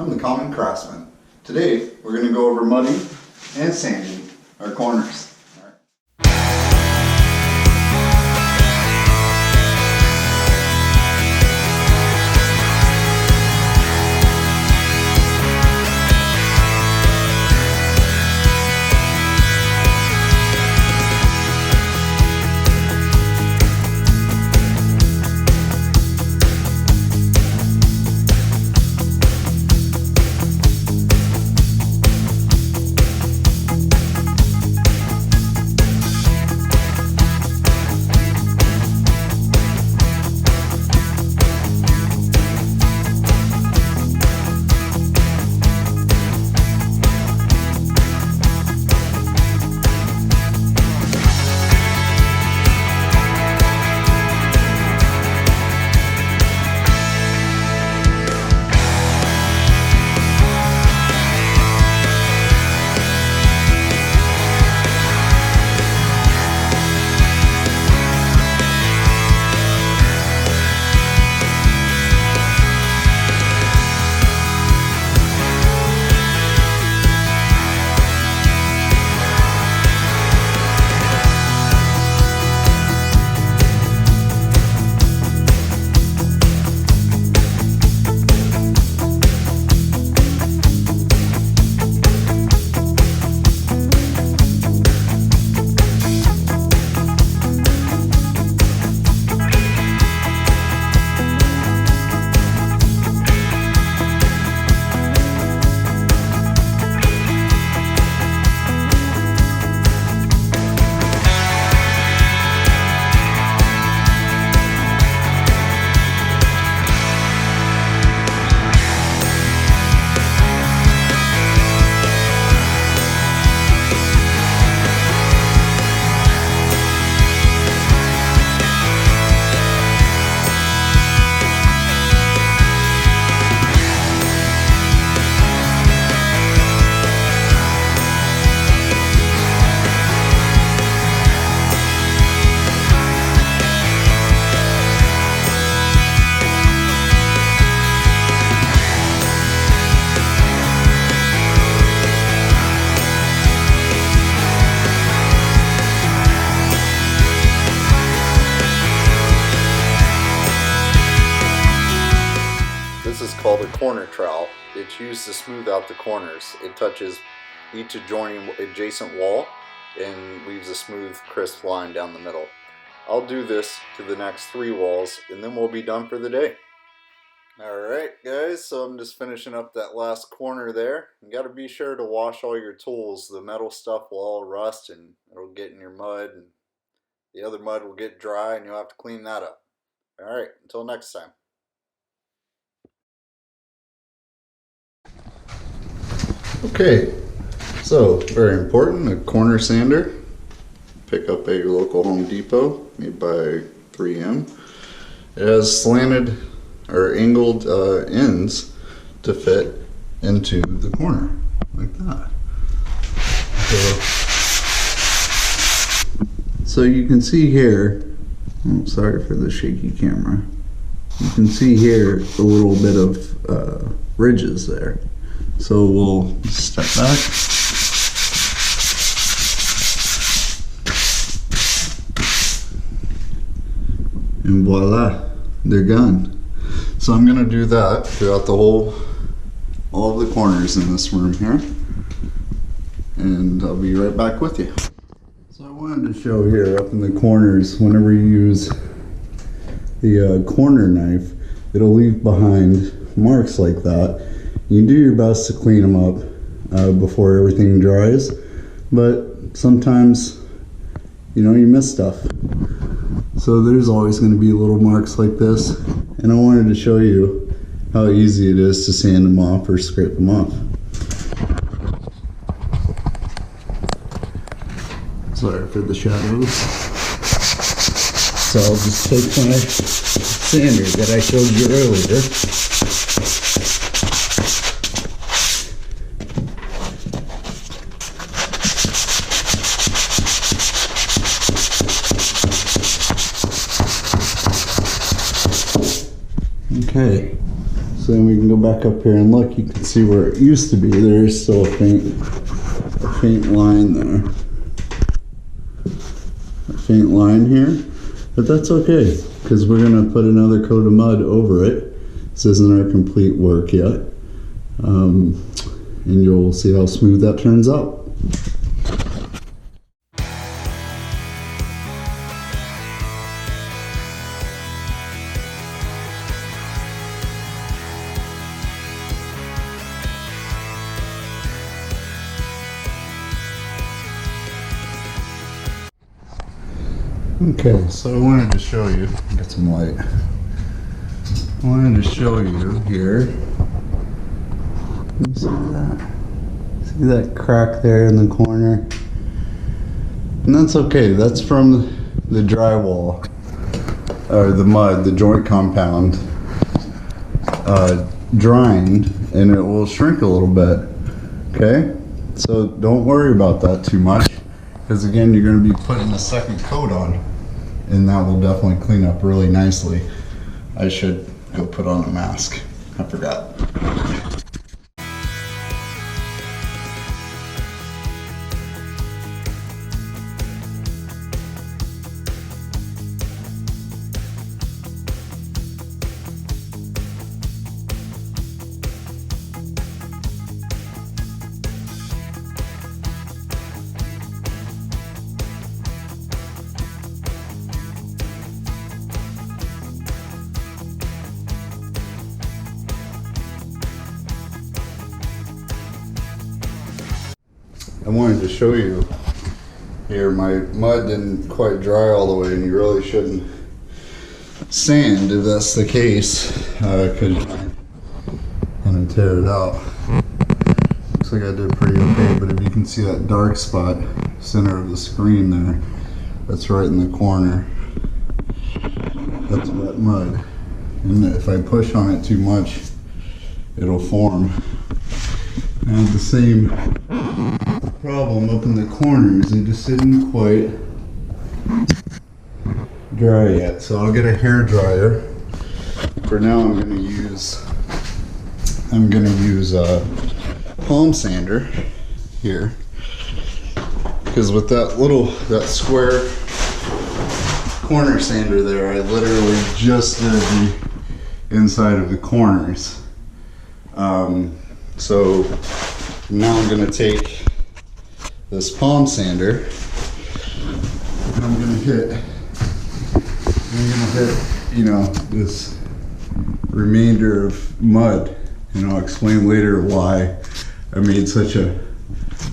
I'm the Common Craftsman. Today we're going to go over mudding and sanding our corners. This is called a corner trowel. It's used to smooth out the corners. It touches each adjacent wall and leaves a smooth, crisp line down the middle. I'll do this to the next 3 walls and then we'll be done for the day. Alright guys, so I'm just finishing up that last corner there. You gotta be sure to wash all your tools. The metal stuff will all rust and it'll get in your mud, and the other mud will get dry and you'll have to clean that up. Alright, until next time. Okay, so very important, a corner sander. Pick up at your local Home Depot, made by 3M. It has slanted or angled ends to fit into the corner, like that. So you can see here, oh, sorry for the shaky camera, you can see here a little bit of ridges there. So we'll step back. And voila, they're gone. So I'm gonna do that throughout the all of the corners in this room here. And I'll be right back with you. So I wanted to show here up in the corners, whenever you use the corner knife, it'll leave behind marks like that. You do your best to clean them up before everything dries, but sometimes, you know, you miss stuff. So there's always going to be little marks like this, and I wanted to show you how easy it is to sand them off or scrape them off. Sorry for the shadows. So I'll just take my sander that I showed you earlier. Okay, so then we can go back up here and look, you can see where it used to be. There is still a faint line there. A faint line here, but that's okay, because we're gonna put another coat of mud over it. This isn't our complete work yet. And you'll see how smooth that turns out. Okay, so I wanted to show you, get some light. I wanted to show you here. Can you see that? See that crack there in the corner? And that's okay, that's from the drywall, or the mud, the joint compound, drying, and it will shrink a little bit, okay? So don't worry about that too much, because again, you're going to be putting a second coat on, and that will definitely clean up really nicely. I should go put on a mask. I forgot. I wanted to show you here, my mud didn't quite dry all the way, and you really shouldn't sand if that's the case, because you might kind of tear it out. Looks like I did pretty okay, but if you can see that dark spot, center of the screen there, that's right in the corner. That's wet mud. And if I push on it too much, it'll form. I have the same problem up in the corners. It just didn't quite dry yet. So I'll get a hair dryer. For now, I'm gonna use a palm sander here, because with that square corner sander there, I literally just did the inside of the corners. So now I'm gonna take this palm sander and I'm gonna hit, you know, this remainder of mud, and I'll explain later why I made such a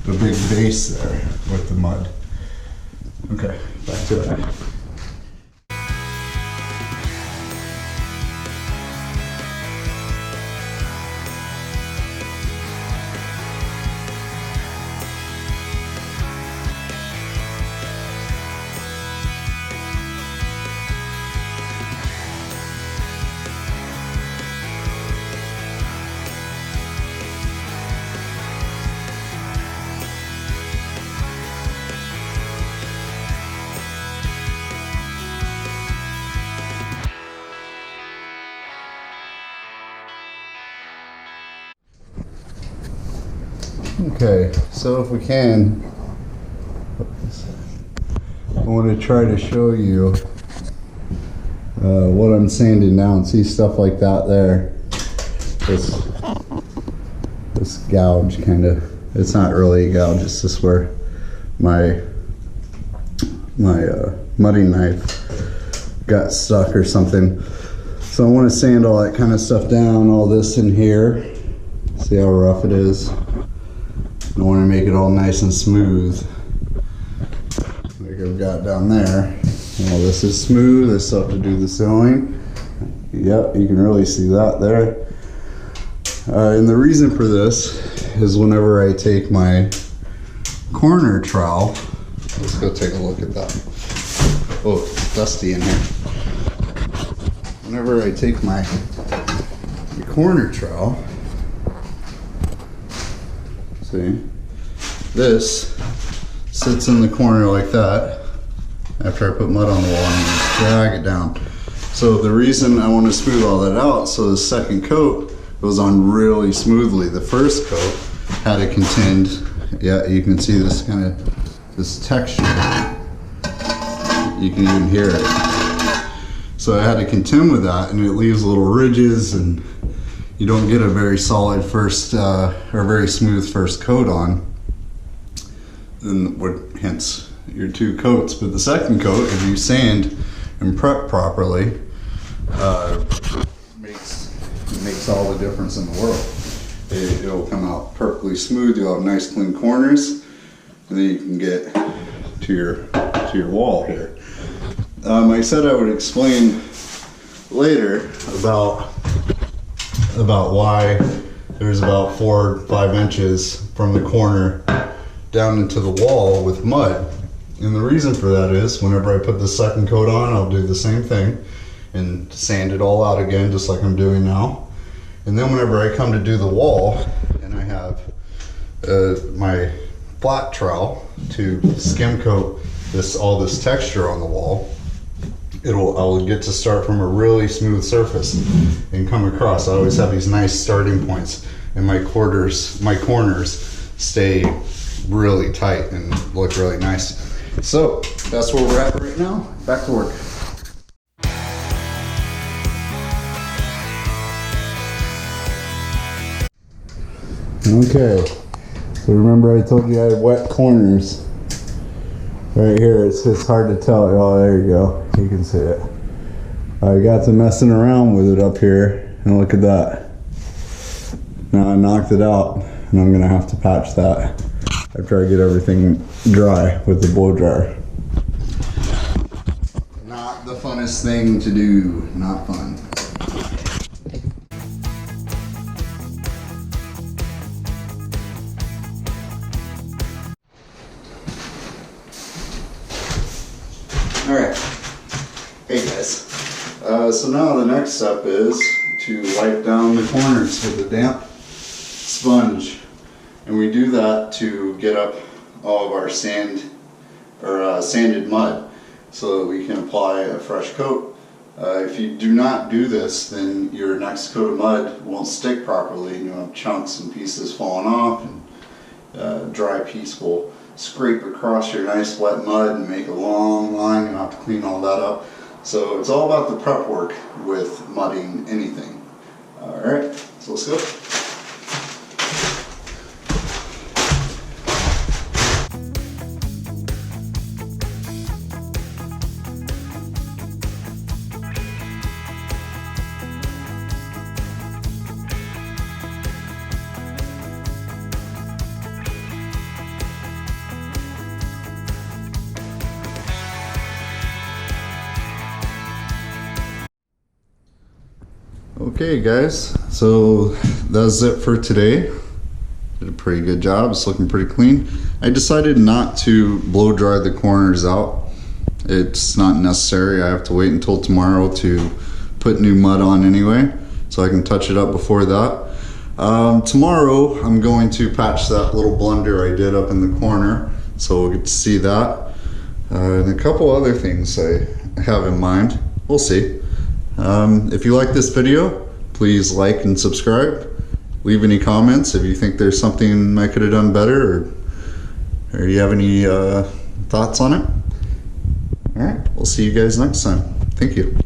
big base there with the mud. Okay, back to it. Okay, so if we can, I want to try to show you what I'm sanding down. See stuff like that there? This gouge kind of, it's not really a gouge, it's just where my mudding knife got stuck or something. So I want to sand all that kind of stuff down, all this in here. See how rough it is? I want to make it all nice and smooth, like I've got down there. Well, this is smooth. I still have to do the sealing. Yep, you can really see that there. And the reason for this is whenever I take my corner trowel, let's go take a look at that. Oh, it's dusty in here. Whenever I take my corner trowel, see, this sits in the corner like that. After I put mud on the wall, and just drag it down. So the reason I want to smooth all that out, so the second coat goes on really smoothly. The first coat had to contend, yeah, you can see this kind of, this texture. You can even hear it. So I had to contend with that, and it leaves little ridges, and you don't get a very solid first, or very smooth first coat on. And hence your 2 coats. But the second coat, if you sand and prep properly, makes all the difference in the world. It'll come out perfectly smooth. You'll have nice clean corners, and then you can get to your wall here. I said I would explain later about why there's about 4 or 5 inches from the corner down into the wall with mud. And the reason for that is whenever I put the second coat on, I'll do the same thing and sand it all out again, just like I'm doing now. And then whenever I come to do the wall, and I have my flat trowel to skim coat all this texture on the wall, I'll get to start from a really smooth surface and come across. I always have these nice starting points, and my corners stay really tight and look really nice. So that's where we're at right now. Back to work. Okay, so remember I told you I had wet corners right here. It's just hard to tell. Oh, there you go. You can see it. I got to messing around with it up here, and look at that. Now I knocked it out, and I'm gonna have to patch that after I get everything dry with the blow dryer. Not the funnest thing to do. Not fun. Alright, hey guys, so now the next step is to wipe down the corners with a damp sponge, and we do that to get up all of our sand or sanded mud so that we can apply a fresh coat. If you do not do this, then your next coat of mud won't stick properly, and you'll have chunks and pieces falling off, and dry piece will scrape across your nice wet mud and make a long line. You'll have to clean all that up. So it's all about the prep work with mudding anything. Alright, so let's go. Okay guys, so that's it for today. Did a pretty good job. It's looking pretty clean. I decided not to blow dry the corners out. It's not necessary. I have to wait until tomorrow to put new mud on anyway, so I can touch it up before that. Tomorrow I'm going to patch that little blunder I did up in the corner, so we'll get to see that. And a couple other things I have in mind. We'll see. If you like this video, please like and subscribe. Leave any comments if you think there's something I could have done better, or you have any thoughts on it. Alright, we'll see you guys next time. Thank you.